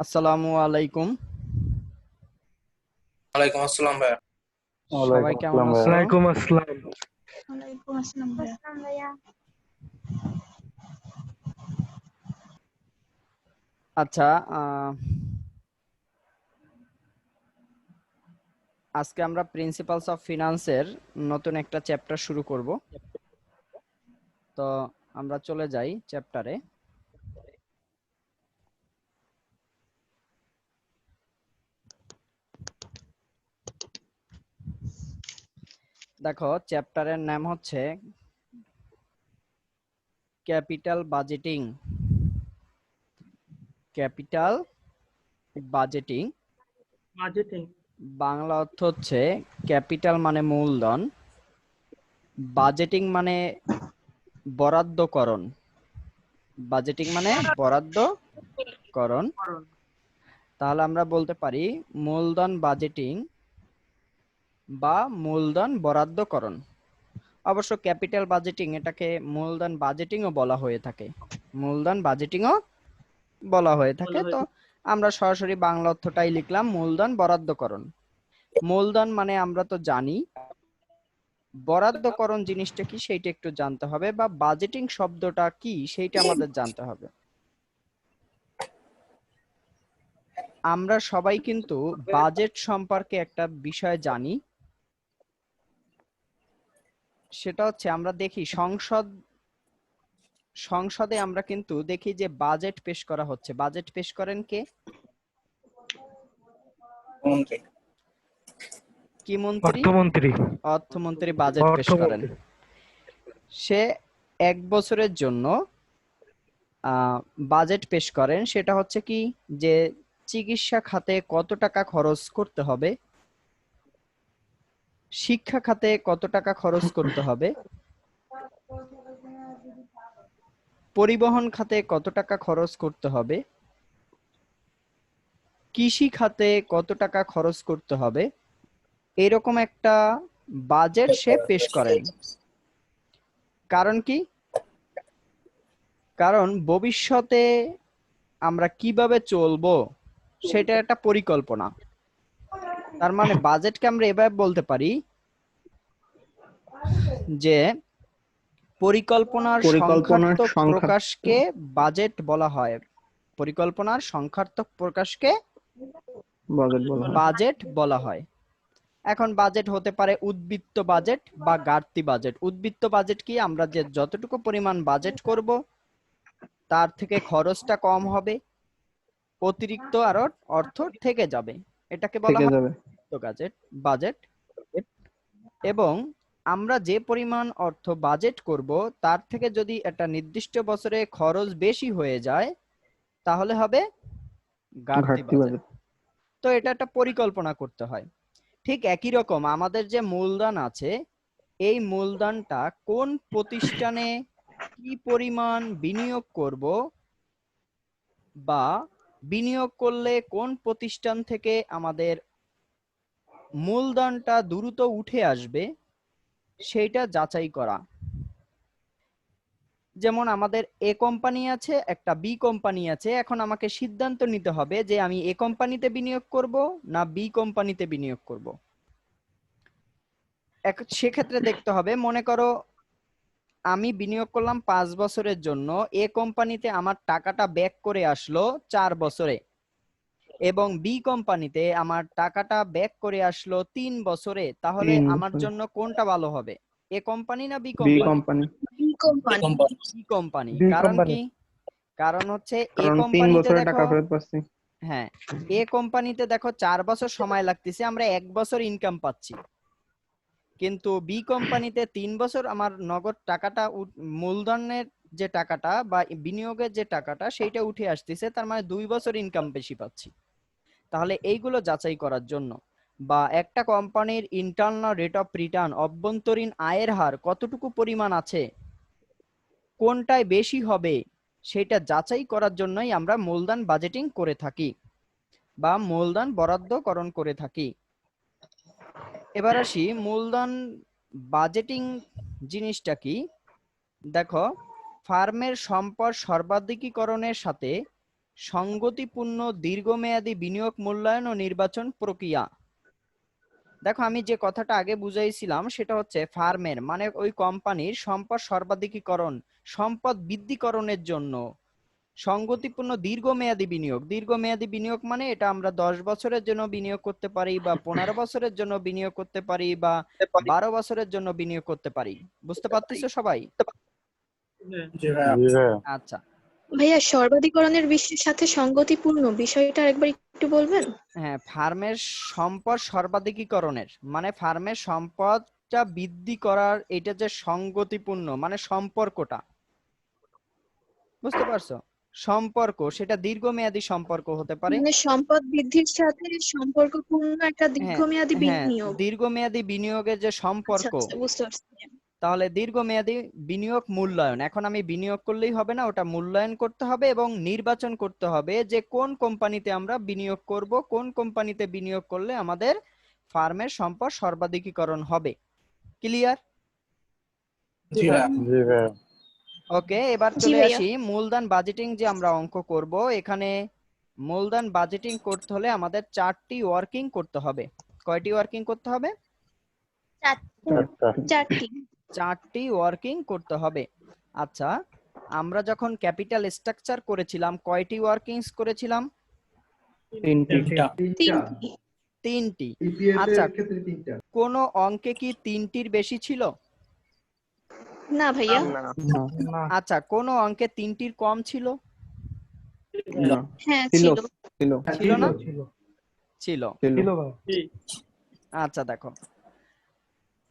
আসসালামু আলাইকুম। ওয়ালাইকুম আসসালাম ভাইয়া। সবাই ওয়ালাইকুম কেমন আসসালাম ভাইয়া। আছো? ওয়ালাইকুম আসসালাম। ওয়ালাইকুম আসসালাম ভাইয়া। আচ্ছা, আজকে আমরা প্রিন্সিপালস অফ ফিনান্সের নতুন একটা চ্যাপ্টার শুরু করব। তো আমরা চলে যাই চ্যাপ্টারে। দেখো, চ্যাপ্টারের নাম হচ্ছে capital budgeting. Capital budgeting Bangla অর্থ হচ্ছে ক্যাপিটাল মানে মূলধন, বাজেটিং মানে বরাদ্দকরণ। বাজেটিং মানে বরাদ্দকরণ। তাহলে আমরা বলতে পারি মূলধন বাজেটিং বা মূলধন বরাদ্দকরণ। অবশ্য ক্যাপিটাল বাজেটিং এটাকে মূলধন বাজেটিংও বলা হয়ে থাকে, মূলধন বাজেটিংও বলা হয়ে থাকে। তো আমরা সরাসরি বাংলা অর্থটাই লিখলাম মূলধন বরাদ্দকরণ। মূলধন মানে আমরা তো জানি, বরাদ্দকরণ জিনিসটা কি সেইটা একটু জানতে হবে, বা বাজেটিং শব্দটা কি সেইটা আমাদের জানতে হবে। আমরা সবাই কিন্তু বাজেট সম্পর্কে একটা বিষয় জানি, সেটা হচ্ছে আমরা দেখি সংসদে আমরা কিন্তু দেখি যে বাজেট পেশ করা হচ্ছে। বাজেট পেশ করেন কে? মন্ত্রী। কি মন্ত্রী? অর্থমন্ত্রী। অর্থমন্ত্রী বাজেট পেশ করেন। সে এক বছরের জন্য বাজেট পেশ করেন। সেটা হচ্ছে কি, যে চিকিৎসা খাতে কত টাকা খরচ করতে হবে, শিক্ষা খাতে কত টাকা খরচ করতে হবে, পরিবহন খাতে কত টাকা খরচ করতে হবে, কৃষি খাতে কত টাকা খরচ করতে হবে, এরকম একটা বাজেট সে পেশ করেন। কারণ কি? কারণ ভবিষ্যতে আমরা কিভাবে চলবো সেটা একটা পরিকল্পনা। তার মানে বাজেটকে আমরা এভাবে বলতে পারি যে পরিকল্পনার সংখ্যাত্মক প্রকাশকে বাজেট বলা হয়। পরিকল্পনার সংখ্যাত্মক প্রকাশকে বাজেট বলা হয়। এখন বাজেট হতে পারে উদ্বৃত্ত বাজেট বা ঘাটতি বাজেট। উদ্বৃত্ত বাজেট কি? আমরা যে যতটুকু পরিমাণ বাজেট করব তার থেকে খরচটা কম হবে, অতিরিক্ত আরো অর্থ থেকে যাবে, এটাকে বলা হয় উদ্বৃত্ত বাজেট। এবং আমরা যে পরিমাণ অর্থ বাজেট করব তার থেকে যদি একটা নির্দিষ্ট বছরে খরচ বেশি হয়ে যায় তাহলে হবে ঘাটতি বাজেট। তো এটা একটা পরিকল্পনা করতে হয়। ঠিক একই রকম আমাদের যে মূলধন আছে, এই মূলধনটা কোন প্রতিষ্ঠানে কি পরিমাণ বিনিয়োগ করব, বা বিনিয়োগ করলে কোন প্রতিষ্ঠান থেকে আমাদের মূলধনটা দ্রুত উঠে আসবে সেইটা যাচাই করা। যেমন আমাদের এ কোম্পানি আছে, একটা বি কোম্পানি আছে। এখন আমাকে সিদ্ধান্ত নিতে হবে যে আমি এ কোম্পানিতে বিনিয়োগ করব না বি কোম্পানিতে বিনিয়োগ করব। সেক্ষেত্রে দেখতে হবে, মনে করো আমি বিনিয়োগ করলাম 5 বছরের জন্য, এ কোম্পানিতে আমার টাকাটা ব্যাক করে আসলো 4 বছরে, এবং বি কোম্পানিতে আমার টাকাটা ব্যাক করে আসলো 3 বছরে। তাহলে আমার জন্য কোনটা ভালো হবে, এ কোম্পানি না বি কোম্পানি? B company. কারণ কি? কারণ হচ্ছে এ কোম্পানিতে দেখো, হ্যাঁ, এ কোম্পানিতে দেখো 4 বছর সময় লাগতেছে, আমরা 1 বছর ইনকাম পাচ্ছি। কিন্তু বি কোম্পানিতে 3 বছর আমার নগদ টাকাটা, মূলধনের যে টাকাটা বা বিনিয়োগের যে টাকাটা সেইটা উঠে আসতেছে, তার মানে 2 বছর ইনকাম বেশি পাচ্ছি। তাহলে এইগুলো যাচাই করার জন্য, বা একটা কোম্পানির ইন্টারনাল রেট অফ রিটার্ন, অভ্যন্তরীণ আয়ের হার কতটুকু পরিমাণ আছে, কোনটায় বেশি হবে, সেটা যাচাই করার জন্যই আমরা মূলধন বাজেটিং করে থাকি বা মূলধন বরাদ্দকরণ করে থাকি। এবার আসি মূলধন বাজেটিং জিনিসটা কি। দেখো, ফার্মের সম্পদ সর্বাধিকীকরণের সাথে সঙ্গতিপূর্ণ দীর্ঘমেয়াদী বিনিয়োগ মূল্যায়ন ও নির্বাচন প্রক্রিয়া। দেখো আমি যে কথাটা আগে বুঝাইছিলাম সেটা হচ্ছে ফার্মের মানে ওই কোম্পানির সম্পদ সর্বাধিকীকরণ, সম্পদ বৃদ্ধিকরণের জন্য সঙ্গতিপূর্ণ দীর্ঘমেয়াদী বিনিয়োগ মানে এটা আমরা 10 বছরের জন্য বিনিয়োগ করতে পারি বা 15 বছরের জন্য বিনিয়োগ করতে পারি বা 12 বছরের জন্য বিনিয়োগ করতে পারি। বুঝতে পারতেছো সবাই? জি ভাইয়া। জি ভাইয়া। আচ্ছা, ভাইয়া সর্বাধিকরণের সাথে সঙ্গতিপূর্ণ বিষয়টা একবার একটু বলবেন? হ্যাঁ, ফার্মের সম্পদ সর্বাধিকীকরণের মানে ফার্মের সম্পদটা বৃদ্ধি করার এটা যে সঙ্গতিপূর্ণ মানে সম্পর্কটা, বুঝতে পারছো? সম্পর্ক সেটা দীর্ঘমেয়াদী সম্পর্ক হতে পারে। মানে সম্পদ বৃদ্ধির সাথে সম্পর্কপূর্ণ একটা হ্যাঁ, দীর্ঘমেয়াদী হ্যাঁ, বিনিয়োগ। দীর্ঘমেয়াদী বিনিয়োগের যে আচ্ছা সম্পর্ক, আচ্ছা, বুঝতে পারছি। তাহলে দীর্ঘমেয়াদী বিনিয়োগ মূল্যায়ন। এখন আমি বিনিয়োগ করলেই হবে না, ওটা মূল্যায়ন করতে হবে এবং নির্বাচন করতে হবে যে কোন কোম্পানিতে আমরা বিনিয়োগ করব, কোন কোম্পানিতে বিনিয়োগ করলে আমাদের ফার্মের সম্পদ সর্বাধিকীকরণ হবে। ক্লিয়ার? জি ভাইয়া। জি ভাইয়া। ওকে, এবার জি চলে ভাইয়া। আসি মূলধন বাজেটিং যে আমরা অঙ্ক করব। এখানে মূলধন বাজেটিং করতে হলে আমাদের 4টি ওয়ার্কিং করতে হবে। কয়টি ওয়ার্কিং করতে হবে? চারটা। 4টি। 4টি ওয়ার্কিং করতে হবে। আচ্ছা, আমরা যখন ক্যাপিটাল স্ট্রাকচার করেছিলাম কয়টি ওয়ার্কিংস করেছিলাম? তিনটা। 3টি। 3টি। আচ্ছা, কোন অঙ্কে কি 3টির বেশি ছিল? না ভাইয়া। আচ্ছা, কোন অঙ্কে 3টির কম ছিল? হ্যাঁ ছিল। ছিল না? ছিল। আচ্ছা দেখো,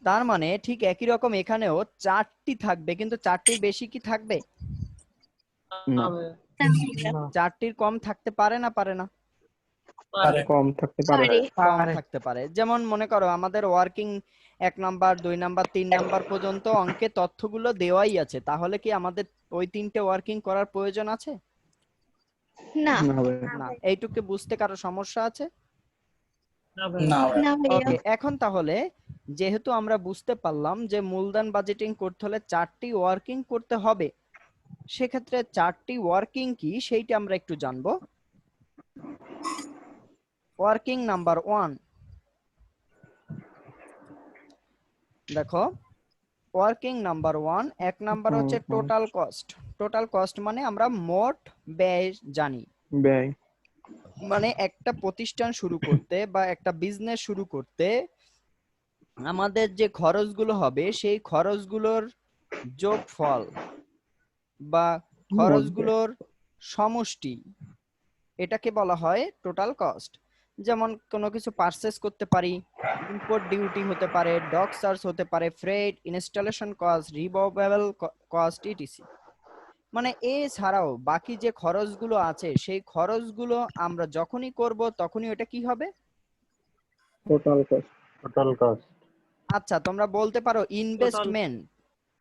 তার মানে ঠিক একই রকম এখানেও 4টি থাকবে, কিন্তু 4টির বেশি কি থাকবে? না ভাইয়া। 4টির কম থাকতে পারে না পারে না? পারে। কম থাকতে পারে। পারে। কম থাকতে পারে। যেমন মনে করো আমাদের ওয়ার্কিং 1 নাম্বার 2 নাম্বার 3 নাম্বার পর্যন্ত অঙ্কে তথ্যগুলো দেওয়াই আছে, তাহলে কি আমাদের ওই 3টে ওয়ার্কিং করার প্রয়োজন আছে? না। না ভাইয়া। না। এইটুকু বুঝতে কারো সমস্যা আছে? না ভাইয়া। না ভাইয়া। ওকে, এখন তাহলে যেহেতু আমরা বুঝতে পারলাম যে মূলধন বাজেটিং করতে হলে 4টি ওয়ার্কিং করতে হবে, সেক্ষেত্রে 4টি ওয়ার্কিং কি সেইটা আমরা একটু জানবো। ওয়ার্কিং নাম্বার 1, দেখো ওয়ার্কিং নাম্বার 1 1 নাম্বার হচ্ছে টোটাল কস্ট। টোটাল কস্ট মানে আমরা মোট ব্যয় জানি। ব্যয়। মানে একটা প্রতিষ্ঠান শুরু করতে বা একটা বিজনেস শুরু করতে আমাদের যে খরচগুলো হবে সেই খরচগুলোর যোগফল বা খরচগুলোর সমষ্টি, এটাকে বলা হয় টোটাল কস্ট। যেমন কোনো কিছু পারচেজ করতে পারি, ইম্পোর্ট ডিউটি হতে পারে, ডক চার্জ হতে পারে, freight, installation cost, removable cost, etc. মানে এছাড়াও বাকি যে খরচগুলো আছে সেই খরচগুলো আমরা যখনই করব তখনই ওটা কি হবে? Total cost. Total cost. আচ্ছা, তোমরা বলতে পারো ইনভেস্টমেন্ট।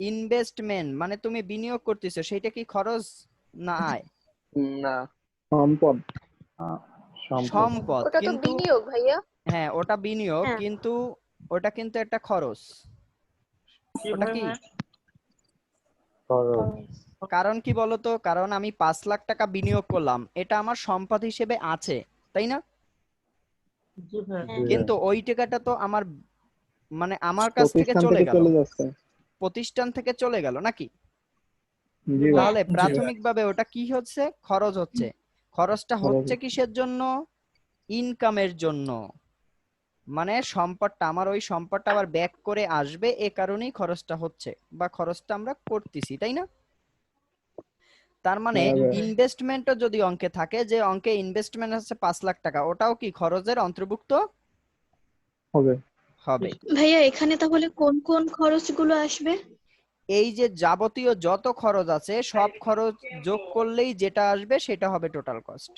ইনভেস্টমেন্ট মানে তুমি বিনিয়োগ করতেছো, সেটা কি খরচ না আয়? না। সম্পদ। সম্পদ। সম্পদ, ওটা তো কিন্তু বিনিয়োগ ভাইয়া। হ্যাঁ ওটা বিনিয়োগ, হ্যাঁ। কিন্তু ওটা কিন্তু একটা খরচ। ওটা কি? খরচ। কারণ কি বলতো, কারণ আমি 5 লাখ টাকা বিনিয়োগ করলাম, এটা আমার সম্পদ হিসেবে আছে, তাই না? জি কিন্তু ভাইয়া। ওই টাকাটা তো আমার মানে আমার কাছ থেকে প্রতিষ্ঠান চলে থেকে গেল, চলে যাচ্ছে। প্রতিষ্ঠান থেকে চলে গেল নাকি? জি ভাইয়া। তাহলে ভাইয়া। প্রাথমিকভাবে ওটা কি হচ্ছে? খরচ হচ্ছে। খরচটা খরচ হচ্ছে হচ্ছে। কিসের জন্য? ইনকামের জন্য। মানে সম্পদটা আমার ওই সম্পদটা আবার ব্যাক করে আসবে, এ কারণেই খরচটা হচ্ছে বা খরচটা আমরা করতেছি, তাই না? তার মানে হ্যাঁ ভাইয়া। ইনভেস্টমেন্টও যদি অঙ্কে থাকে, যে অঙ্কে ইনভেস্টমেন্ট আছে 5 লাখ টাকা, ওটাও কি খরচের অন্তর্ভুক্ত হবে। হবে? ভাইয়া এখানে তাহলে কোন কোন খরচগুলো আসবে? এই যে যাবতীয় যত খরচ আছে সব খরচ যোগ করলেই যেটা আসবে সেটা হবে টোটাল কস্ট।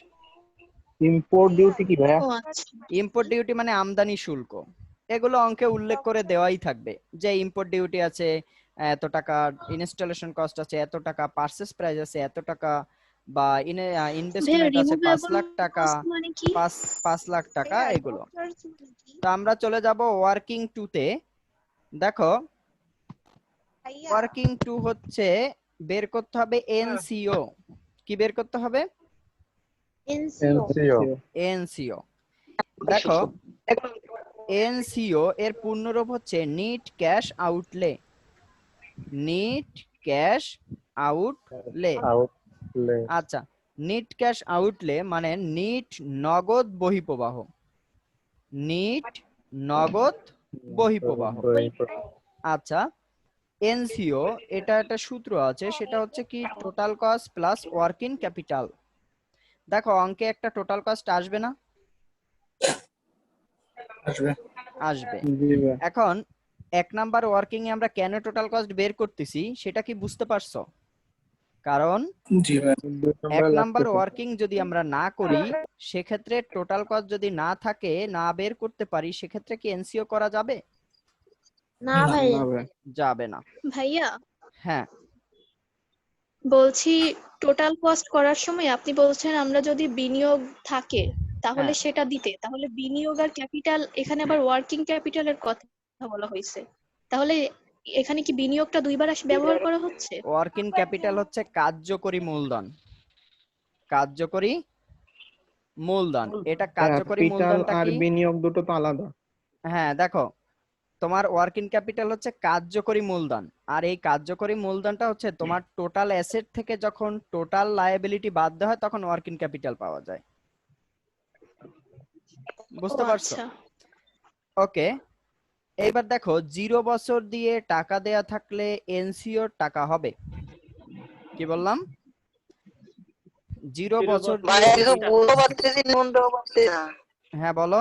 ইম্পোর্ট ডিউটি কি ভাইয়া? ও আচ্ছা। ইম্পোর্ট ডিউটি মানে আমদানি শুল্ক, এগুলো অঙ্কে উল্লেখ করে দেওয়াই থাকবে যে ইম্পোর্ট ডিউটি আছে এত টাকা, ইনস্টলেশন কস্ট আছে এত টাকা, পারচেজ প্রাইস আছে এত টাকা, বা ভাইয়া ইনভেস্টমেন্ট আছে 5 রিমুভেবল লাখ টাকা, কস্ট মানে কি? 5 লাখ টাকা, এগুলো। তো আমরা চলে যাব ওয়ার্কিং 2 তে। দেখো ওয়ার্কিং 2 হচ্ছে বের করতে হবে এনসিও। কি বের করতে হবে? NCO NCO. দেখো এনসিও এর পূর্ণরূপ হচ্ছে NEET cash outlay. NEET cash outlay. Outlay আচ্ছা, নিট ক্যাশ আউটলে মানে নিট নগদ বহিঃপ্রবাহ। নিট নগদ বহিঃপ্রবাহ। আচ্ছা, এনসিও এটা একটা সূত্র আছে, সেটা হচ্ছে কি total cost plus working capital. দেখো অঙ্কে একটা টোটাল কস্ট আসবে না? আসবে। আসবে। জি ভাই। এখন 1 নাম্বার ওয়ার্কিং এ আমরা কেন টোটাল কস্ট বের করতেছি সেটা কি বুঝতে পারছো? কারণ জি ভাই। 1 নাম্বার ওয়ার্কিং যদি আমরা না করি সেক্ষেত্রে টোটাল কস্ট যদি না থাকে, না বের করতে পারি, সেক্ষেত্রে কি এনসিও করা যাবে? না না। ভাইয়া। না ভাই। যাবে না। ভাইয়া হ্যাঁ, বলছি টোটাল কস্ট করার সময় আপনি বলছেন আমরা যদি বিনিয়োগ থাকে তাহলে হ্যাঁ। সেটা দিতে, তাহলে বিনিয়োগ আর ক্যাপিটাল, এখানে আবার ওয়ার্কিং ক্যাপিটালের কথা বলা হয়েছে, তাহলে এখানে কি বিনিয়োগটা দুইবার ব্যবহার করা হচ্ছে? ওয়ার্কিং ক্যাপিটাল হচ্ছে কার্যকরী মূলধন। কার্যকরী মূলধন, এটা কার্যকরী ক্যাপিটাল মূলধনটা আর কি? বিনিয়োগ দুটো তো আলাদা। হ্যাঁ দেখো, তোমার ওয়ার্কিং ক্যাপিটাল হচ্ছে কার্যকরী মূলধন, আর এই কার্যকরী মূলধনটা হচ্ছে তোমার টোটাল অ্যাসেট থেকে যখন টোটাল লায়াবিলিটি বাদ দেওয়া হয় তখন ওয়ার্কিং ক্যাপিটাল পাওয়া যায়। বুঝতে ও পারছো? আচ্ছা। ওকে, এইবার দেখো 0 বছর দিয়ে টাকা দেয়া থাকলে এনসিওর টাকা হবে। কি বললাম? 0 বছর দিয়ে হ্যাঁ বলো।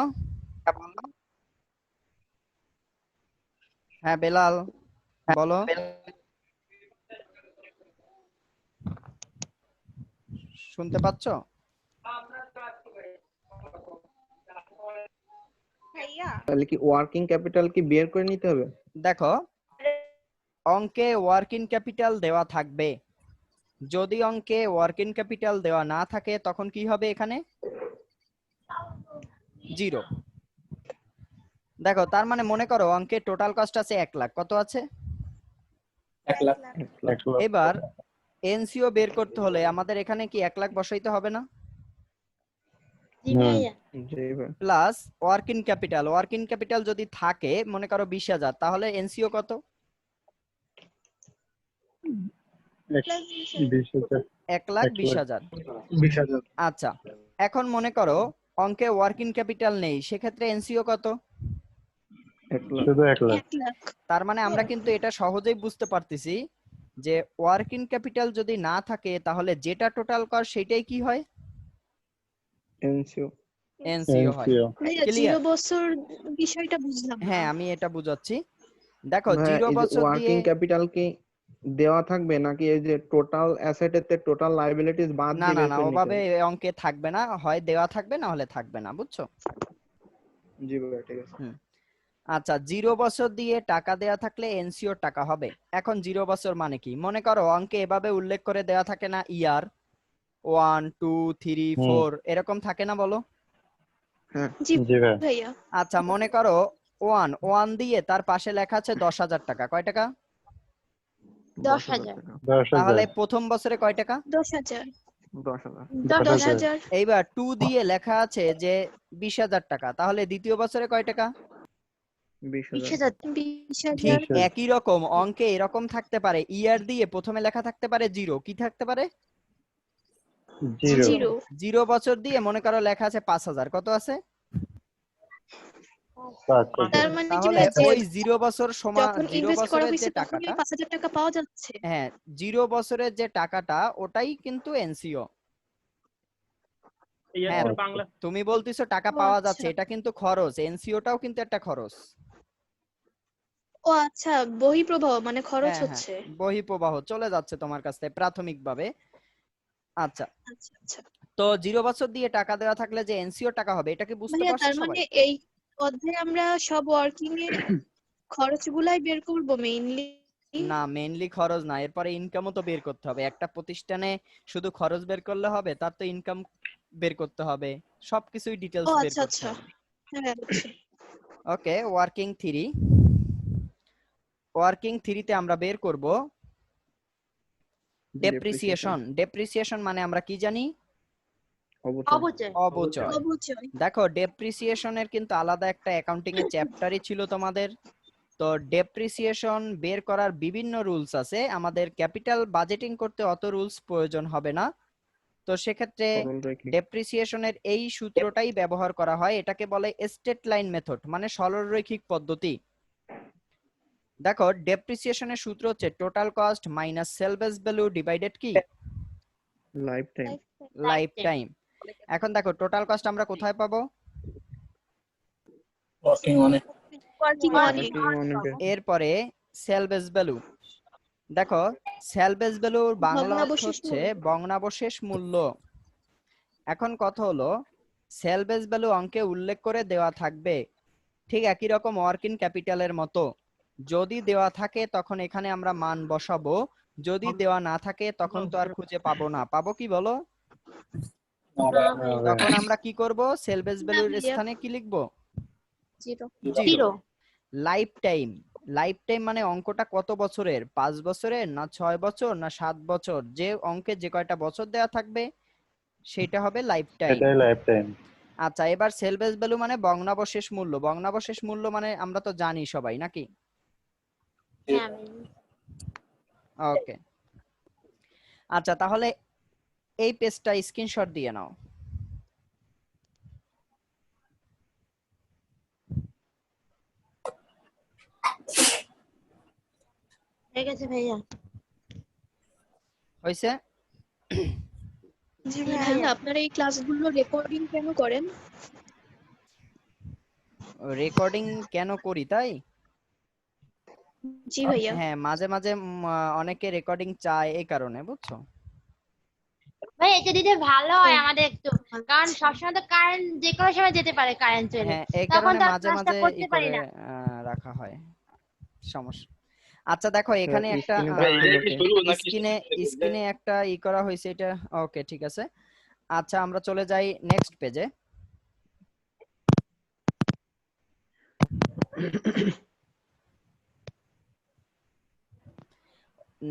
হ্যাঁ বেলাল বলো। শুনতে পাচ্ছ? তাহলে কি ওয়ার্কিং ক্যাপিটাল কি বের করে নিতে হবে? দেখো অঙ্কে ওয়ার্কিং ক্যাপিটাল দেওয়া থাকবে, যদি অঙ্কে ওয়ার্কিং ক্যাপিটাল দেওয়া না থাকে তখন কি হবে? এখানে 0। দেখো তার মানে মনে করো অঙ্কে টোটাল কস্ট আছে 1 লাখ, কত আছে? 1 লাখ। 1 লাখ। এবার এনসিও বের করতে হলে আমাদের এখানে কি 1 লাখ বসাইতে হবে না? জি ভাই। Plus working capital. Working capital যদি থাকে মনে করো 20,000, তাহলে এনসিও কত? 1,20,000। 20,000। আচ্ছা, এখন মনে করো অঙ্কে ওয়ার্কিং ক্যাপিটাল নেই, সেক্ষেত্রে এনসিও কত? 1 লাখ। শুধু 1 লাখ। 1 লাখ। তার মানে আমরা কিন্তু এটা সহজেই বুঝতে পারতেছি যে ওয়ার্কিং ক্যাপিটাল যদি না থাকে তাহলে যেটা টোটাল কস্ট সেটাই কি হয়? এনসিও। এনসিও হয়। এনসিও ভাইয়া ক্লিয়ার? 0 বছর বিষয়টা বুঝলাম না। হ্যাঁ আমি এটা বুঝাচ্ছি। দেখো ভাই 0 এই যে বছর ওয়ার্কিং দিয়ে ক্যাপিটাল কি দেওয়া থাকবে নাকি এই যে টোটাল অ্যাসেটের টোটাল লায়াবিলিটিস বাদ না দিয়ে না বের না, করে নিতে ওভাবে হবে? অঙ্কে থাকবে না, হয় দেওয়া থাকবে না হলে থাকবে না, বুঝছো? জি ভাই ঠিক আছে। আচ্ছা, 0 বছর দিয়ে টাকা দেয়া থাকলে এনসিওর টাকা হবে। এখন 0 বছর মানে কি? মনে করো অঙ্কে এভাবে উল্লেখ করে দেয়া থাকে না, ইয়ার 1 2 3 4 এরকম থাকে না, বলো? হ্যাঁ। জি জি ভাই। ভাইয়া। আচ্ছা মনে করো 1 দিয়ে তার পাশে লেখা আছে 10,000 টাকা, কয় টাকা? 10,000। 10,000। তাহলে প্রথম বছরে কয় টাকা? 10,000। 10,000। 10,000। এইবার 2 দিয়ে লেখা আছে যে 20,000 টাকা, তাহলে দ্বিতীয় বছরে কয় টাকা? 20,000। 20,000। ঠিক 20,000 একই রকম অঙ্কে এরকম থাকতে পারে, ইয়ার দিয়ে প্রথমে লেখা থাকতে পারে 0, কি থাকতে পারে? 0 0। 0 বছর দিয়ে মনে করো লেখা আছে 5,000, কত আছে? 5,000 তার মানে কি তাহলে ভাইয়া যে ওই 0 বছর যখন 0 ইনভেস্ট করা বছরের যে হয়েছে তখনই টাকাটা, 5,000 টাকা পাওয়া যাচ্ছে? হ্যাঁ 0 বছরের যে টাকাটা ওটাই কিন্তু এনসিও। হ্যাঁ তুমি বলতেছো টাকা ও পাওয়া আচ্ছা। যাচ্ছে, এটা কিন্তু খরচ, এনসিওটাও কিন্তু একটা খরচ। ও আচ্ছা, বহিঃপ্রবাহ মানে খরচ হ্যাঁ হচ্ছে। বহিঃপ্রবাহ চলে যাচ্ছে তোমার কাছ থেকে প্রাথমিকভাবে। আচ্ছা, আচ্ছা আচ্ছা। তো 0 বছর দিয়ে টাকা দেওয়া থাকলে যে এনসিও টাকা হবে, এটা কি বুঝতে ভাইয়া পারছো তার সবাই? মানে এই অধ্যায়ে আমরা সব ওয়ার্কিং এর খরচগুলাই বের করব মেইনলি? না, মেইনলি খরচ না, এরপরে ইনকামও তো বের করতে হবে। একটা প্রতিষ্ঠানে শুধু খরচ বের করলে হবে? তার তো ইনকাম বের করতে হবে, সবকিছুই ও ডিটেলস বের আচ্ছা করতে আচ্ছা। হবে। হ্যাঁ বুঝছি। ওকে, ওয়ার্কিং 3। ওয়ার্কিং 3 তে আমরা বের করব ডেপ্রিসিয়েশন। ডেপ্রিসিয়েশন মানে আমরা কি জানি? অবচয়। অবচয়। অবচয়। দেখো ডেপ্রিসিয়েশনের কিন্তু আলাদা একটা অ্যাকাউন্টিং এর চ্যাপ্টারই ছিল তোমাদের। তো ডেপ্রিসিয়েশন বের করার বিভিন্ন রুলস আছে, আমাদের ক্যাপিটাল বাজেটিং করতে অত রুলস প্রয়োজন হবে না। তো সেক্ষেত্রে সরলরৈখিক। ডেপ্রিসিয়েশনের এই সূত্রটাই ব্যবহার করা হয়, এটাকে বলে স্ট্রেট লাইন মেথড, মানে সরলরৈখিক পদ্ধতি। দেখো ডেপ্রিসিয়েশনের সূত্র হচ্ছে total cost minus সেলভেজ value divided কি লাইফ টাইম। Life time. এখন দেখো টোটাল কস্ট আমরা কোথায় পাবো? ওয়ার্কিং মানে ওয়ার্কিং এরপরে সেলভেজ ভ্যালু। দেখো সেলভেজ ভ্যালুর বাংলা অর্থ ভগ্নাবশেষ হচ্ছে মূল্য। ভগ্নাবশেষ মূল্য। এখন কথা হলো সেলভেজ ভ্যালু অঙ্কে উল্লেখ করে দেওয়া থাকবে, ঠিক একই রকম ওয়ার্কিং ক্যাপিটালের মতো। যদি দেওয়া থাকে তখন এখানে আমরা মান বসাবো, যদি দেওয়া না থাকে তখন তো আর খুঁজে পাবো না। পাবো কি বলো? তখন আমরা কি করব? সেলভেজ ভ্যালুর ভাইয়া। স্থানে কি লিখবো? Zero. Zero. Life time. Life time মানে অঙ্কটা কত বছরের, 5 বছরের না 6 বছর না 7 বছর, যে অঙ্কে যে কয়টা বছর দেওয়া থাকবে সেটা হবে লাইফ টাইম। এটাই লাইফ টাইম। আচ্ছা এবার সেলভেজ ভ্যালু মানে ভগ্নাবশেষ মূল্য। ভগ্নাবশেষ মূল্য মানে আমরা তো জানি সবাই নাকি? ওকে। আচ্ছা তাহলে এই পেজটা স্ক্রিনশট দিয়ে নাও। ঠিক আছে ভাইয়া। হইছে? জি ভাইয়া আপনারা এই ক্লাসগুলো রেকর্ডিং কেন করেন? রেকর্ডিং কেন করি তাই? জি ভাইয়া। হ্যাঁ মাঝে মাঝে অনেকে রেকর্ডিং চায় এই কারণে, বুঝছো? ভাই এটা দিতে ভালো হয় আমাদের একটু, কারণ সবসময় তো কারেন্ট যে কোনো সময় যেতে পারে কারেন্ট চলে, হ্যাঁ এই তখন কারণে তো আর মাঝে ক্লাসটা মাঝে করতে ই পারি করে না। রাখা হয়, সমস্যা। আচ্ছা দেখো এখানে একটা স্ক্রিনে একটা ই করা হয়েছে এটা। ওকে ঠিক আছে। আচ্ছা আমরা চলে যাই নেক্সট পেজে।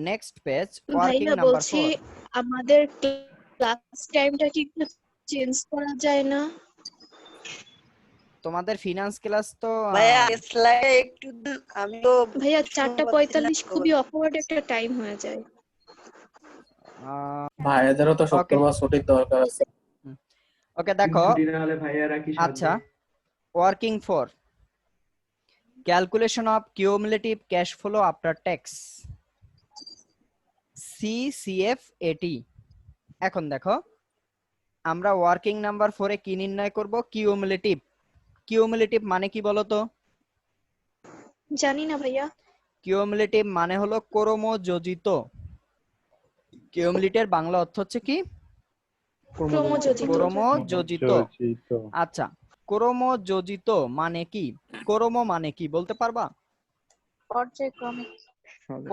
নেক্সট পেজ ওয়ার্কিং ভাইয়া নাম্বার বলছি 4। আমাদের ক্লাস টাইমটা কি একটু চেঞ্জ করা যায় না? তোমাদের ফিনান্স ক্লাস তো ভাইয়া স্লাইডে একটু আমি তো ভাইয়া 4:45 খুবই অকওয়ার্ড একটা টাইম হয়ে যায়। ভাইয়াদেরও তো ওকে শুক্রবার ছুটির দরকার আছে। ওকে দেখো আচ্ছা working for calculation of cumulative cash flow after tax CCFAT। এখন দেখো আমরা ওয়ার্কিং নাম্বার 4 এ কি নির্ণয় করব? কিউমুলেটিভ। কিউমুলেটিভ মানে কি বলো তো? জানি না ভাইয়া। কিউমুলেটিভ মানে হলো ক্রমযোজিত। কিউমুলেটিভের বাংলা অর্থ হচ্ছে কি? ক্রমযোজিত। ক্রমযোজিত। আচ্ছা ক্রমযোজিত মানে কি? ক্রম মানে কি বলতে পারবা? পর্যায়ক্রমে।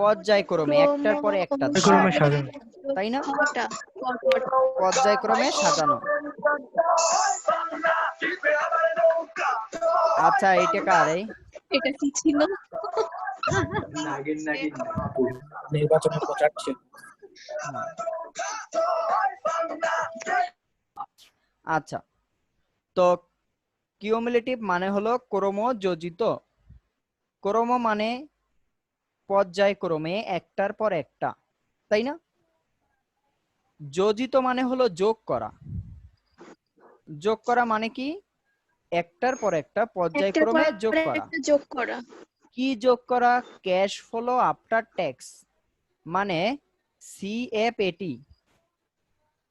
পর্যায়ক্রমে, একটার পরে একটা ধাপ, তাই না? পর্যায়ক্রমে সাজানো। আচ্ছা এইটা কার? এটা কি ছিল? নির্বাচনের প্রচার ছিল। আচ্ছা তো কিউমুলেটিভ মানে হলো ক্রমযোজিত। ক্রম মানে পর্যায়ক্রমে একটার পর একটা, তাই না? যোজিত মানে হলো যোগ করা। যোগ করা মানে কি? একটার পর একটা পর্যায়ক্রমে যোগ করা। যোগ করা। কি যোগ করা? ক্যাশ ফ্লো আফটার ট্যাক্স মানে CFAT।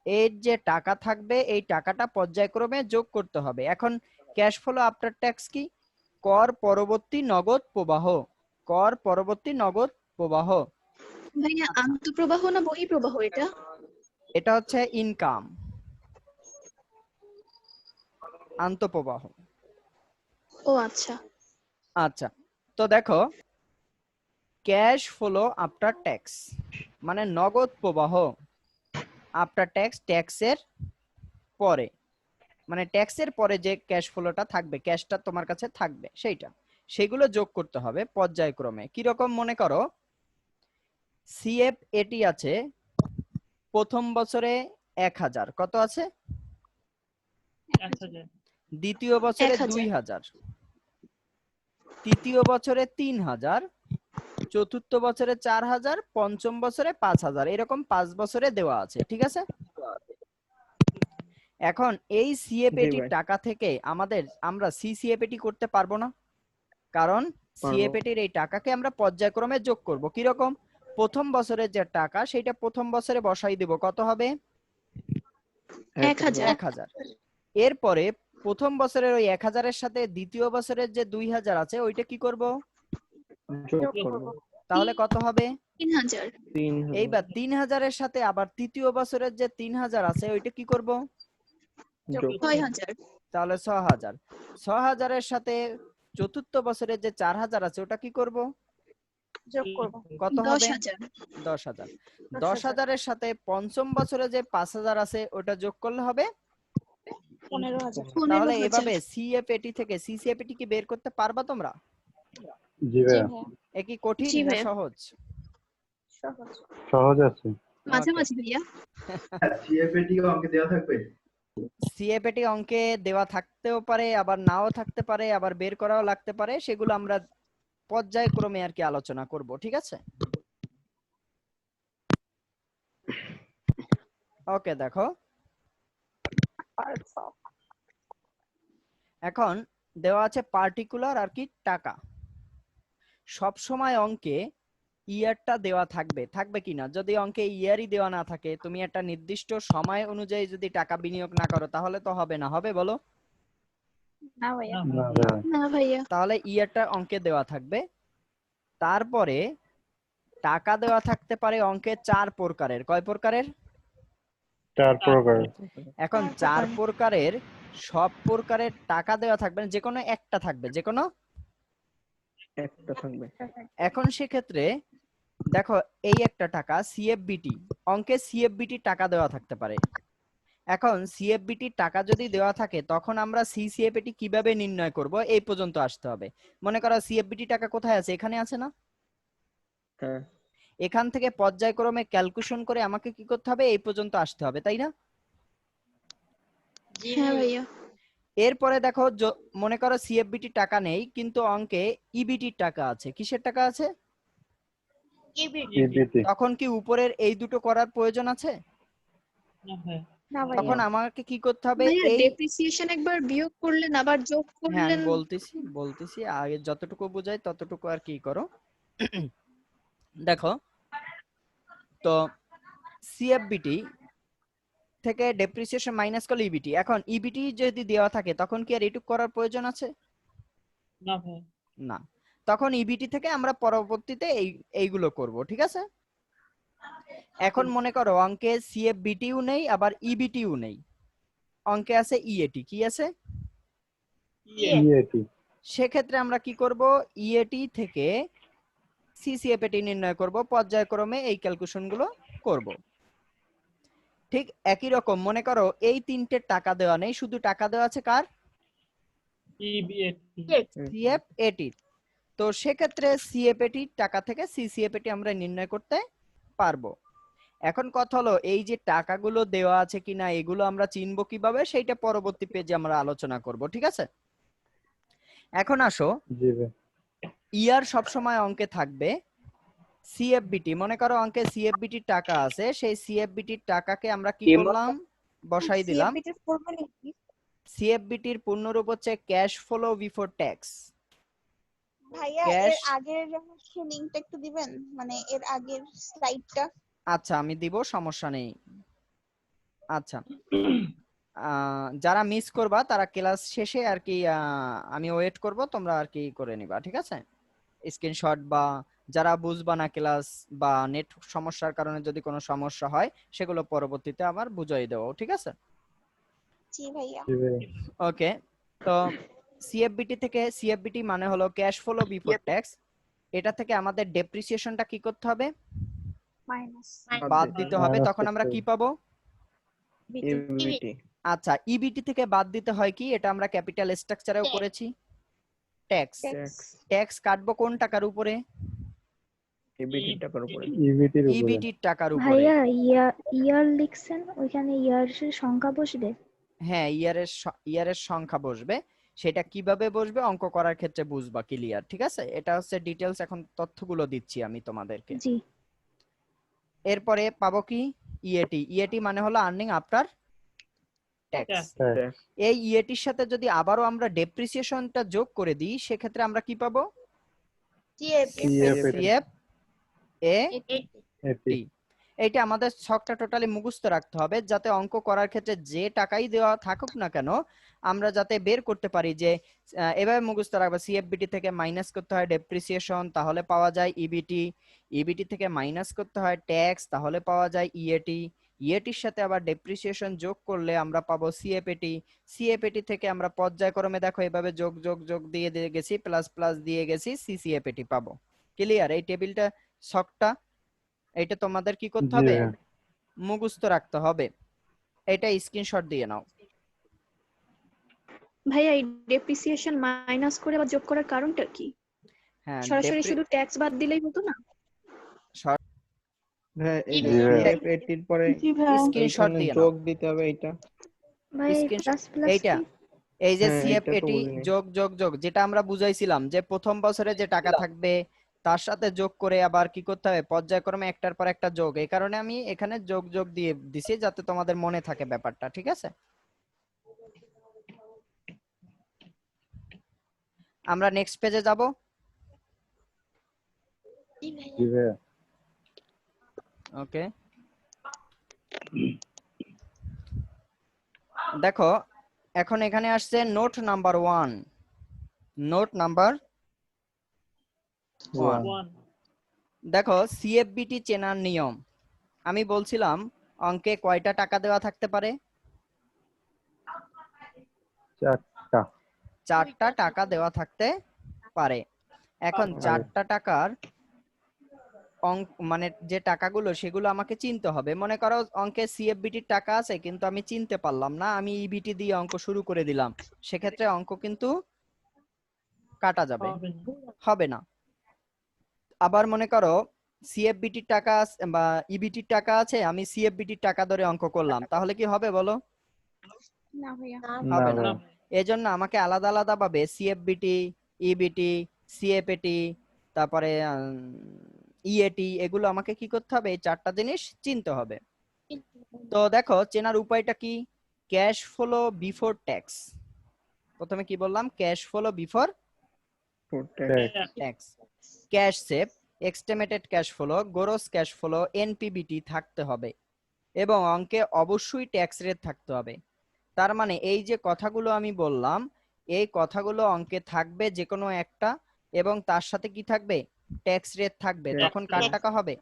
এর যে টাকা থাকবে এই টাকাটা পর্যায়ক্রমে যোগ করতে হবে। এখন ক্যাশ ফ্লো আফটার ট্যাক্স কি? কর পরবর্তী নগদ প্রবাহ। কর পরবর্তী নগদ প্রবাহ। ভাইয়া আন্তঃপ্রবাহ না বহিঃপ্রবাহ এটা? এটা হচ্ছে ইনকাম, আন্তঃপ্রবাহ। ও আচ্ছা। আচ্ছা তো দেখো ক্যাশ ফ্লো আফটার ট্যাক্স মানে নগদ প্রবাহ আফটার ট্যাক্স, ট্যাক্সের পরে, মানে ট্যাক্সের পরে যে ক্যাশ ফ্লোটা থাকবে, ক্যাশটা তোমার কাছে থাকবে সেইটা, সেগুলো যোগ করতে হবে পর্যায়ক্রমে। কি রকম? মনে করো CFAT আছে প্রথম বছরে 1000, কত আছে? দ্বিতীয় বছরে 1000 2000, তৃতীয় বছরে 3000, চতুর্থ বছরে 4000, পঞ্চম বছরে 5000, এরকম 5 বছরে দেওয়া আছে, ঠিক আছে? এখন এই সিএপএটি জি ভাই। টাকা থেকে আমরা সিসিএপএটি করতে পারবো না, কারণ সিএপএটির এই টাকাকে আমরা পর্যায়ক্রমে যোগ করব। কি রকম? প্রথম বছরের যে টাকা সেটা প্রথম বছরে বসাই দিব, কত হবে? 1000 1000। এরপরে প্রথম বছরের ওই 1000 এর সাথে দ্বিতীয় বছরের যে 2000 আছে ওইটা কি করব? যোগ করব। তাহলে কত হবে? 3000 3000। এইবার 3000 এর সাথে আবার তৃতীয় বছরের যে 3000 আছে ওইটা কি করব? যোগ 6000 তাহলে 6000। 6000 এর সাথে চতুর্থ বছরের যে 4000 আছে ওটা কি করব? কত হবে? 10000 10,000। 10,000 এর সাথে পঞ্চম বছরে যে 5000 আছে ওটা যোগ করলে হবে। তাহলে 15000 এভাবে সিএপএটি থেকে সিসিএপএটি কি বের করতে পারবা তোমরা? জি ভাইয়া, এ কি কঠিন জি না ভাইয়া। সহজ? সহজ আছে। মাঝামাঝি ভাইয়া। সিএফএটি অঙ্কে দেওয়া থাকবে? সিএপএটি অঙ্কে দেওয়া থাকতেও পারে, আবার নাও থাকতে পারে, আবার বের করাও লাগতে পারে, সেগুলো আমরা পর্যায়ক্রমে আর কি আলোচনা করব, ঠিক আছে? ওকে, দেখো এখন দেওয়া আছে পার্টিকুলার আর কি টাকা। সব সময় অঙ্কে ইয়ারটা দেওয়া থাকবে কিনা? যদি অঙ্কে ইয়ারই দেওয়া না থাকে, তুমি একটা নির্দিষ্ট সময় অনুযায়ী যদি টাকা বিনিয়োগ না করো তাহলে তো হবে না, হবে বলো? না ভাইয়া, না ভাইয়া। তাহলে ইয়ারটা অঙ্কে দেওয়া থাকবে। তারপরে টাকা দেওয়া থাকতে পারে অঙ্কে 4 প্রকারের। কয় প্রকারের? 4 প্রকার। এখন 4 প্রকারের সব প্রকারের টাকা দেওয়া থাকবে না, যে কোনো একটা থাকবে, যে কোনো একটা থাকবে। এখন সেক্ষেত্রে দেখো এই একটা টাকা সিএফবিটি, অঙ্কে সিএফবিটি টাকা দেওয়া থাকতে পারে। এখন সিএফবিটি টাকা যদি দেওয়া থাকে তখন আমরা সিসিএফএটি কিভাবে নির্ণয় করব এই পর্যন্ত আসতে হবে। মনে করো সিএফবিটি টাকা কোথায় আছে? এখানে আছে না? হ্যাঁ। এখান থেকে পর্যায়ক্রমে ক্যালকুলেশন করে আমাকে কি করতে হবে? এই পর্যন্ত আসতে হবে, তাই না? হ্যাঁ ভাইয়া। এরপরে দেখো মনে করো সিএফবিটি টাকা নেই কিন্তু অঙ্কে ইবিটির টাকা আছে। কিসের টাকা আছে? ইবিটি। তখন কি উপরের এই দুটো করার প্রয়োজন আছে? না তখন আমাকে কি করতে হবে? ভাইয়া এই ডেপ্রিসিয়েশন একবার বিয়োগ করলেন আবার যোগ হ্যাঁ আমি করলেন। বলতেছি আগে যতটুকু বুঝাই ততটুকু আর কি করো। দেখো তো সিএফবিটি থেকে ডেপ্রিসিয়েশন মাইনাস করলে ইবিটি। এখন ইবিটি যদি দেওয়া থাকে তখন কি আর এটুকু করার প্রয়োজন আছে? না। তখন ইবিটি থেকে আমরা পরবর্তীতে এইগুলো করব, ঠিক আছে? এখন মনে করো অঙ্কে সিএফবিটিও নেই আবার ইবিটিও নেই, অঙ্কে আছে ইএটি। কি আছে? ইএটি। সেক্ষেত্রে আমরা কি করব? ইএটি থেকে সিসিএফএটি নির্ণয় করব, পর্যায়ক্রমে এই ক্যালকুলেশন গুলো করব। ঠিক একই রকম মনে করো এই তিনটে টাকা দেওয়া নেই, শুধু টাকা দেওয়া আছে কার? সিএফএটি। তো সেক্ষেত্রে সিএফএটি টাকা থেকে সিসিএফএটি আমরা নির্ণয় করতে পারবো। এখন কথা হলো এই যে টাকাগুলো দেওয়া আছে কিনা এগুলো আমরা চিনবো কিভাবে, সেইটা পরবর্তী পেজে আমরা আলোচনা করব, ঠিক আছে? এখন আসো, জি ভাই। ইয়ার সব সময় অঙ্কে থাকবে সিএফবিটি। মনে করো অঙ্কে সিএফবিটির টাকা আছে, সেই সিএফবিটির টাকাকে আমরা কি করলাম? বসাই দিলাম। সিএফবিটির পূর্ণরূপ হচ্ছে ক্যাশ ফ্লো বিফোর ট্যাক্স। ভাইয়া Cash- এর আগের লিংকটা একটু দিবেন, মানে এর আগের স্লাইডটা। আচ্ছা আমি দিব, সমস্যা নেই। আচ্ছা যারা মিস করবা তারা ক্লাস শেষে আর কি আমি ওয়েট করব, তোমরা আর কি করে নিবা, ঠিক আছে? স্ক্রিনশট বা যারা বুঝবা না ক্লাস বা নেট সমস্যার কারণে যদি কোনো সমস্যা হয় সেগুলো পরবর্তীতে আবার বুঝাই দেবো, ঠিক আছে? জি ভাইয়া। জি ভাই। ওকে, তো সিএফবিটি থেকে, সিএফবিটি মানে হলো ক্যাশ ফ্লো বিফোর ট্যাক্স, এটা থেকে আমাদের ডেপ্রিসিয়েশনটা কি করতে হবে? মাইনাস বাদ দিতে হবে। মাইনাস তখন আমরা করতে কি পাবো? ইবিটি। আচ্ছা ইবিটি থেকে বাদ দিতে হয় কি? এটা আমরা ক্যাপিটাল স্ট্রাকচারেও করেছি, ট্যাক্স। ট্যাক্স ট্যাক্স কাটবো কোন টাকার উপরে? ইবিটি টাকার উপরে। ইবিটির উপরে। ইবিটির টাকার উপরে। ভাইয়া ইয়ার লিখছেন, ওইখানে ইয়ারের সংখ্যা বসবে? হ্যাঁ, ইয়ারের সংখ্যা বসবে। সেটা কিভাবে বসবে অঙ্ক করার ক্ষেত্রে বুঝবা, ক্লিয়ার? ঠিক আছে, এটা হচ্ছে ডিটেলস, এখন তথ্যগুলো দিচ্ছি আমি তোমাদেরকে। জি এরপরে পাবো কি ইএটি। ইএটি মানে হলো আর্নিং আফটার ট্যাক্স। Tax. এই ইএটির সাথে যদি আবারও আমরা ডেপ্রিসিয়েশনটা যোগ করে দিই সেক্ষেত্রে আমরা কি পাবো? CFAT. CF A AT. এইটা আমাদের ছকটা টোটালি মুখস্থ রাখতে হবে, যাতে অঙ্ক করার ক্ষেত্রে যে টাকাই দেওয়া থাকুক না কেন আমরা যাতে বের করতে পারি যে এভাবে মুখস্থ রাখবো, সিএফবিটি থেকে মাইনাস করতে হয় ডেপ্রিসিয়েশন, তাহলে পাওয়া যায় ইবিটি। ইবিটি থেকে মাইনাস করতে হয় ট্যাক্স, তাহলে পাওয়া যায় ইএটি। ইএটির সাথে আবার ডেপ্রিসিয়েশন যোগ করলে আমরা পাবো সিএফএটি। সিএফএটি থেকে আমরা পর্যায়ক্রমে দেখো এভাবে যোগ যোগ যোগ দিয়ে দিয়ে গেছি, প্লাস প্লাস দিয়ে গেছি, সিসিএফএটি পাবো। ক্লিয়ার? এই টেবিলটা ছকটা এটা তোমাদের কি করতে জি হবে? ভাইয়া। মুখস্থ রাখতে হবে। এটা স্ক্রিনশট দিয়ে নাও। ভাইয়া, এই ডেপ্রিসিয়েশন মাইনাস করে বা যোগ করার কারণটা কি? হ্যাঁ, সরাসরি শুধু ট্যাক্স বাদ দিলেই হতো না? হ্যাঁ, এই জি যে ভাইয়া। CF80 এর পরে স্ক্রিনশট এখানে দিয়ে নাও। যোগ দিতে হবে এটা। ভাই Screenshot- প্লাস প্লাস এইটা এই যে হ্যাঁ, এইটা তো সিএফএটি বুঝিনি। যোগ যোগ যোগ, যেটা আমরা বুঝাইছিলাম যে প্রথম বছরে যে টাকা থাকবে তার সাথে যোগ করে আবার কি করতে হবে পর্যায়ক্রমে একটার পর একটা যোগ। এই কারণে আমি এখানে যোগ যোগ দিয়ে দিছি যাতে তোমাদের মনে থাকে ব্যাপারটা। ঠিক আছে, আমরা নেক্সট পেজে যাব। জি ভাইয়া। ওকে, দেখো এখন এখানে আসছে নোট নাম্বার 1। নোট নাম্বার 1, দেখো সিএফবিটি চেনার নিয়ম। আমি বলছিলাম অঙ্কে কয়টা টাকা দেওয়া থাকতে পারে? 4টা। 4টা টাকা দেওয়া থাকতে পারে। এখন 4টা টাকার মানে যে টাকাগুলো সেগুলো আমাকে চিনতে হবে। মনে করো অঙ্কে সিএফবিটির টাকা আছে কিন্তু আমি চিনতে পারলাম না, আমি ইবিটি দিয়ে অঙ্ক শুরু করে দিলাম, সেক্ষেত্রে অঙ্ক কিন্তু কাটা যাবে, হবে না। আবার মনে করো সিএফবিটির টাকা বা ইবিটির টাকা আছে, আমি সিএফবিটির টাকা ধরে অঙ্ক করলাম, তাহলে কি হবে বলো? না ভাইয়া। না হবে না। ভাইয়া। এজন্য আমাকে আলাদা আলাদা ভাবে সিএফবিটি, ইবিটি, সিএফএটি, তারপরে ইএটি, এগুলো আমাকে কি করতে হবে? এই 4টা জিনিস চিনতে হবে। তো দেখো চেনার উপায়টা কি? Cash flow before tax. প্রথমে কি বললাম? Cash flow before tax. Cash save, estimated cash flow, gross cash flow, NPBT থাকতে হবে এবং অঙ্কে অবশ্যই ট্যাক্স রেট থাকতে হবে। তার মানে এই যে কথাগুলো আমি বললাম এই কথাগুলো অঙ্কে থাকবে যে কোনো একটা, এবং তার সাথে কি থাকবে? ট্যাক্স রেট থাকবে। তখন কার টাকা হবে?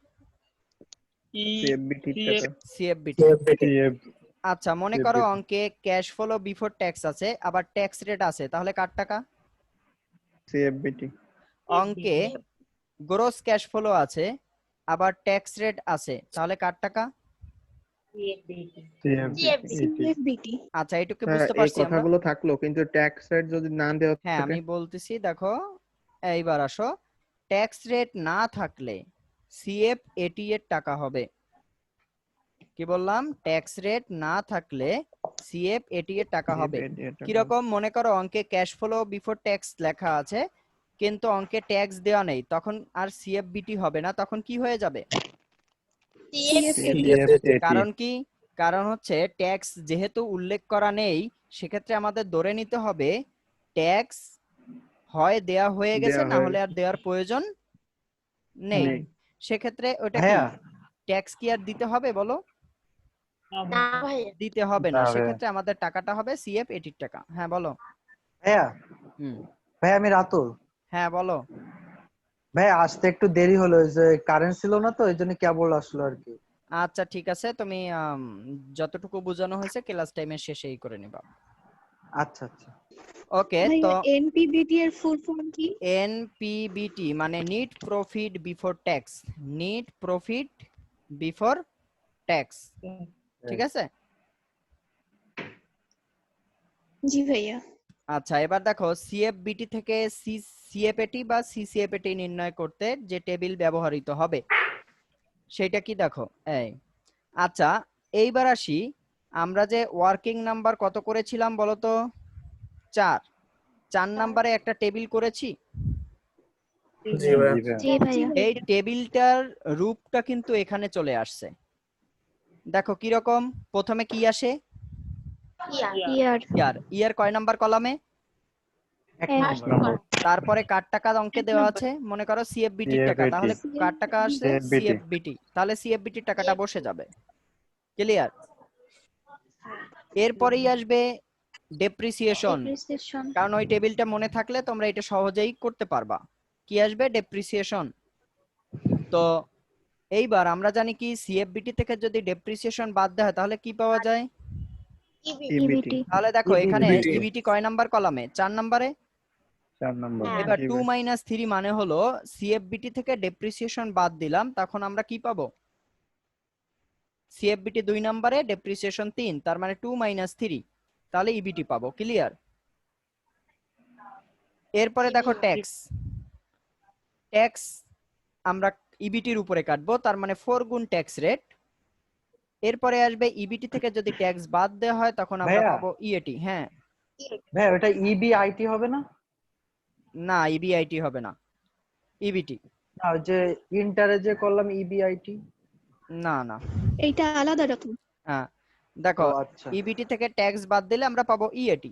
CFBT টাকা। সিএফবিটি। CF. আচ্ছা, মনে করো CFBT. অঙ্কে ক্যাশ ফ্লো বিফোর ট্যাক্স আছে আবার ট্যাক্স রেট আছে, তাহলে কার টাকা? CFBT। অঙ্কে গ্রোস ক্যাশ ফ্লো আছে আবার ট্যাক্স রেট আছে, তাহলে কার টাকা? সিএফবিটি। আচ্ছা, এটুকু হ্যাঁ, বুঝতে এই পারছি আমরা। কথাগুলো থাকলো কিন্তু ট্যাক্স রেট যদি না দেওয়া হ্যাঁ, থাকে আমি বলতেছি, দেখো এইবার আসো। ট্যাক্স রেট না থাকলে সিএফএটি এর টাকা হবে। কি বললাম? ট্যাক্স রেট না থাকলে সিএফএটি এর টাকা হবে। CFBT এর টাকা। কিরকম? মনে করো অঙ্কে ক্যাশ ফ্লো বিফোর ট্যাক্স লেখা আছে কিন্তু অঙ্কে ট্যাক্স দেওয়া নেই, তখন আর সিএফবিটি হবে না, তখন কি হয়ে যাবে? CFAT. কারণ কি? কারণ হচ্ছে ট্যাক্স যেহেতু উল্লেখ করা নেই, সেক্ষেত্রে আমাদের ধরে নিতে হবে ট্যাক্স হয় দেয়া হয়ে গেছে, দেয়া না হয়ে হলে আর দেওয়ার প্রয়োজন নেই। নেই। সেক্ষেত্রে ওটা কি ট্যাক্স কি আর দিতে হবে বলো? না ভাইয়া। দিতে হবে না। না ভাইয়া। সেক্ষেত্রে আমাদের টাকাটা হবে সিএফ80 টাকা। হ্যাঁ বলো। ভাইয়া হুম, ভাই আমি রাতুল। হ্যাঁ বলো। ভাই আসতে একটু দেরি হলো, ওই যে কারেন্ট ছিল না তো, এই জন্য কেবল আসলো আর কি। আচ্ছা ঠিক আছে, তুমি যতটুকু বোঝানো হয়েছে ক্লাস টাইমের শেষেই করে নিবা। আচ্ছা আচ্ছা। ওকে, তো ভাইয়া এনপিবিটি এর ফুল ফর্ম কি? এনপিবিটি মানে NEET profit before tax. NEET profit before tax, ঠিক আছে? জি ভাইয়া। আচ্ছা, এবার দেখো সিএফবিটি থেকে সিএফএটি বা সিসিএফএটি নির্ণয় করতে যে টেবিল ব্যবহৃত হবে সেটা কি? দেখো এই। আচ্ছা, এইবার আসি আমরা যে ওয়ার্কিং নাম্বার কত করেছিলাম বলতো? 4 নাম্বারে একটা টেবিল করেছি। জি ভাইয়া। জি ভাইয়া। জি ভাইয়া। এই টেবিলটার রূপটা কিন্তু এখানে চলে আসছে। দেখো কি রকম, প্রথমে কি আসে? ইয়ার ইয়ার কয় নাম্বার কলামে? 1 এক নম্বর। তারপরে কার টাকা অঙ্কে দেওয়া আছে? মনে করো সিএফবিটির টাকা, CFBT তাহলে কার টাকা আসছে? CFBT সিএফবিটি, তাহলে সিএফবিটির টাকাটা বসে যাবে। ক্লিয়ার? এরপরেই আসবে ডেপ্রিসিয়েশন, ডেপ্রিসিয়েশন। কারণ ওই টেবিলটা মনে থাকলে তোমরা এটা সহজেই করতে পারবা। কি আসবে? ডেপ্রিসিয়েশন। তো এইবার আমরা জানি কি সিএফবিটি থেকে যদি ডেপ্রিসিয়েশন বাদ দেওয়া হয় তাহলে কি পাওয়া যায়? ইবিটি। তাহলে দেখো এখানে EBT ইবিটি কয় নাম্বার কলামে? 4 নাম্বারে। 4 নম্বর। এবার জি 2 ভাইয়া। - 3 মানে হলো সিএফবিটি থেকে ডেপ্রিসিয়েশন বাদ দিলাম, তখন আমরা কি পাবো? সিএফবিটি 2 নম্বরে, ডেপ্রিসিয়েশন 3, তার মানে 2 - 3, তাহলে ইবিটি পাবো। ক্লিয়ার? এরপরে দেখো ট্যাক্স। ট্যাক্স আমরা ইবিটির উপরে কাটবো, তার মানে 4 গুণ ট্যাক্স রেট। এরপরে আসবে ইবিটি থেকে যদি ট্যাক্স বাদ দেওয়া হয় তখন আমরা ভাইয়া। পাবো ইএটি। হ্যাঁ, ভাই ওটা ইবিআইটি হবে না? না ইবিআইটি হবে না, ইবিটি। না ওই যে ইন্টারে যে করলাম ইবিআইটি। না না, এইটা আলাদা রকম। হ্যাঁ ও দেখো আচ্ছা। ইবিটি থেকে ট্যাক্স বাদ দিলে আমরা পাবো ইএটি।